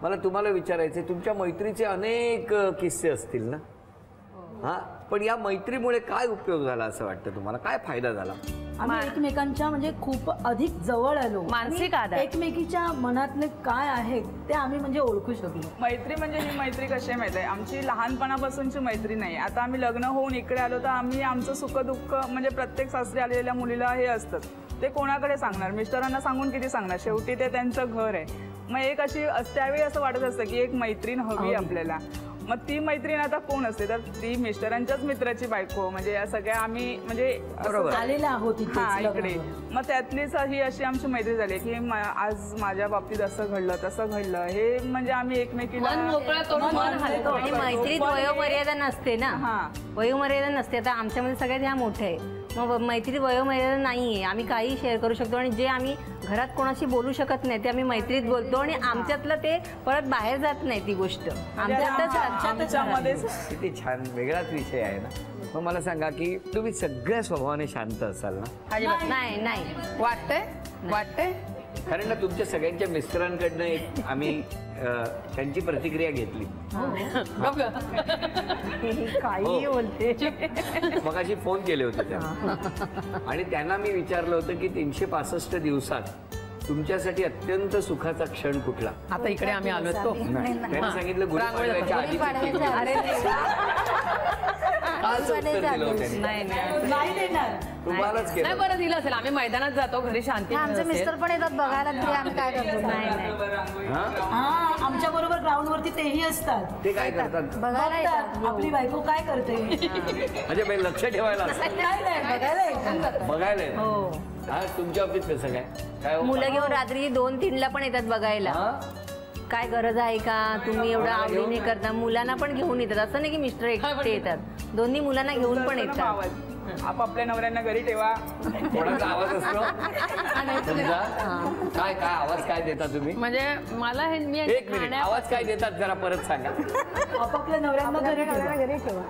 मला तुम्हाला विचारायचं तुमच्या मैत्रीचे अनेक किस्से असतील ना? हा, पण या मैत्रीमुळे काय उपयोग झाला असं वाटतं तुम्हाला? काय फायदा झाला? आम्ही एकमेकांच्या म्हणजे खूप अधिक जवळ आलो. मानसिक आधार, एकमेकीच्या मनातले काय आहे ते आम्ही म्हणजे ओळखू शकलो. मैत्री म्हणजे ही मैत्री कशी आहे माहिती आहे, आमची लहानपणापासूनची मैत्री नाही. आता आम्ही लग्न होऊन इकडे आलो तर आम्ही आमचं सुखदुःख म्हणजे प्रत्येक सासरी आलेल्या मुलीला हे असतं, ते कोणाकडे सांगणार? मिस्टरांना सांगून किती सांगणार? शेवटी ते त्यांचं घर आहे. मग एक अशी त्यावेळी असं वाटत असतं की एक मैत्रीण हवी आपल्याला. मग ती मैत्रीण आता कोण असते? तर ती मिस्टरांच्याच मित्राची बायको. म्हणजे या सगळ्या आम्ही म्हणजे आलेल्या आहोत इकडे. मग त्यातलीच ही अशी आमची मैत्री झाली की आज माझ्या बाबतीत असं घडलं तसं घडलं, हे म्हणजे आम्ही एकमेकीला आणि मैत्रीत वयोमर्यादा नसते ना. वयोमर्यादा नसते. आता आमच्यामध्ये सगळ्यात ह्या मोठ्या आहे. मग मैत्रीत वयोमर्यादा नाहीये. आम्ही काही शेअर करू शकतो आणि जे आम्ही घरात कोणाशी बोलू शकत नाही ते आम्ही मैत्रीत बोलतो आणि आमच्यातलं ते परत बाहेर जात नाही ती गोष्ट. आमच्यामध्येच किती छान वेगळाच विषय आहे ना. मग मला सांगा की तुम्ही सगळ्या स्वभावाने शांत असाल ना? नाही नाही वाटतंय कारण ना तुमच्या सगळ्यांच्या मिस्टरांकडनं एक आम्ही त्यांची प्रतिक्रिया घेतली. काही बोलते. मग अशी फोन केले होते त्यांना आणि त्यांना मी विचारलं होतं की 365 दिवसात तुमच्यासाठी अत्यंत सुखाचा क्षण कुठला? आता इकडे आम्ही आलो तो त्यांनी सांगितलं गुढीपाडव्याच्या तुम्हालाच केलं. नाही, बरं दिलं असेल. आम्ही मैदानात जातो, घरी शांती. आमचे मिस्टर पण येतात बघायला तरी आम्ही काय करतो. आमच्या बरोबर ग्राउंड वरती तेही असतात. ते काय करतात? बघायला आपली बायको काय करते म्हणजे लक्ष ठेवायला बघायला. हा, तुमच्या बाबतीत कसं काय? मुलं घेऊन रात्री 2-3ला पण येतात बघायला. काय गरज आहे का? तुम्ही एवढं आवडीने करता. मुलांना पण घेऊन येतात. असं नाही की मिस्टर एकटे येतात, दोन्ही मुलांना घेऊन पण येतात. आपापल्या नवऱ्यांना घरी ठेवा. कोणाचा आवाज असतो? काय काय आवाज काय देता तुम्ही? म्हणजे मला मी एक मिनिट, आवाज काय देतात जरा परत सांगा. आपापल्या नवऱ्यांना घरी ठेवा.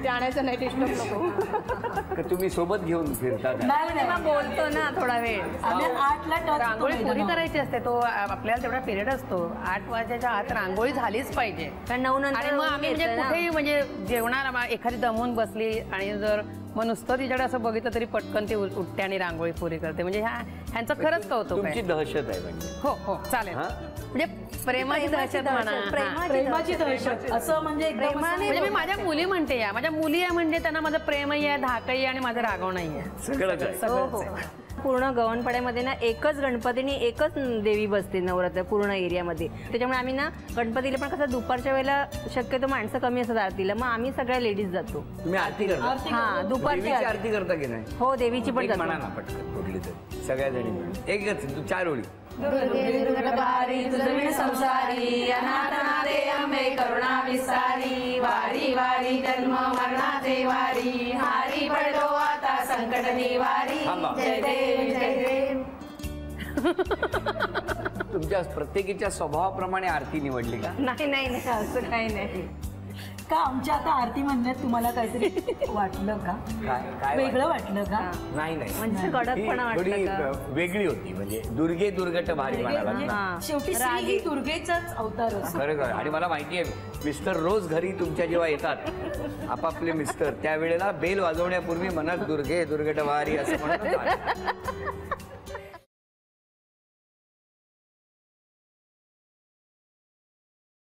जाण्याचं नाही डिस्टर्ब नको. तुम्ही सोबत घेऊन फिरता? नाही, बोलतो ना थोडा वेळ. आम्ही 8ला रांगोळी पुरी करायची असते. तो आपल्याला तेवढा पिरियड असतो. 8 वाजताच्या आत रांगोळी झालीच पाहिजे. कारण 9 नंतर आणि मग आम्ही म्हणजे कुठेही म्हणजे जेवणाला एखादी दमून बसली आणि जर मग नुसतं तिच्याकडे असं बघितलं तरी पटकन ती उठते आणि रांगोळी पुरी करते. म्हणजे ह्यांचं खरंच कौतुक आहे. तुमची दहशत आहे म्हणजे? हो हो, चालेल. म्हणजे प्रेमाची दहशत म्हणा. प्रेमाची दहशत असं म्हणजे एकदम म्हणजे मी माझ्या मुली म्हणते, या माझ्या मुली आहे म्हणजे त्यांना माझं प्रेमही आहे, धाकही आणि माझं रागव नाही आहे. सगळंच. पूर्ण गव्हाणपाड्यामध्ये ना एकच गणपतीने एकच देवी बसते नवरात्र पूर्ण एरियामध्ये. त्याच्यामुळे आम्ही ना गणपतीला पण कसं दुपारच्या वेळेला शक्यतो माणसं कमी असतात आरतीला, मग आम्ही सगळ्या लेडीज जातो. तुम्ही आरती करता? हा, दुपारची आरती करता की नाही? हो, देवीची पण म्हणा ना पटकन कुठली तरी सगळ्या जणी. एकच 4 ओळी. संसारी अनाथनाथे अंबे करुणा विस्तारी वारी वारी जन्म मरणाचे वारी हारी पडलो आता संकट निवारी जय देव जय देव. तुमच्या प्रत्येकीच्या स्वभावाप्रमाणे आरती निवडली का? नाही नाही नाही, असं काही नाही. का आमच्या आता आरती म्हणण्यात तुम्हाला काहीतरी वाटलं का? काय वेगळं वाटलं का? नाही नाही, म्हणजे कडकपणा वाटलं का? वेगळी होती. म्हणजे दुर्गे दुर्गट भारी म्हणाला. शेवटी स्त्री ही दुर्गेचाच अवतार असतो. खरं. आणि मला माहिती आहे मिस्टर रोज घरी तुमच्या जेव्हा येतात आपापले मिस्टर, त्यावेळेला बेल वाजवण्यापूर्वी मनात दुर्गे दुर्गट भारी असं म्हणत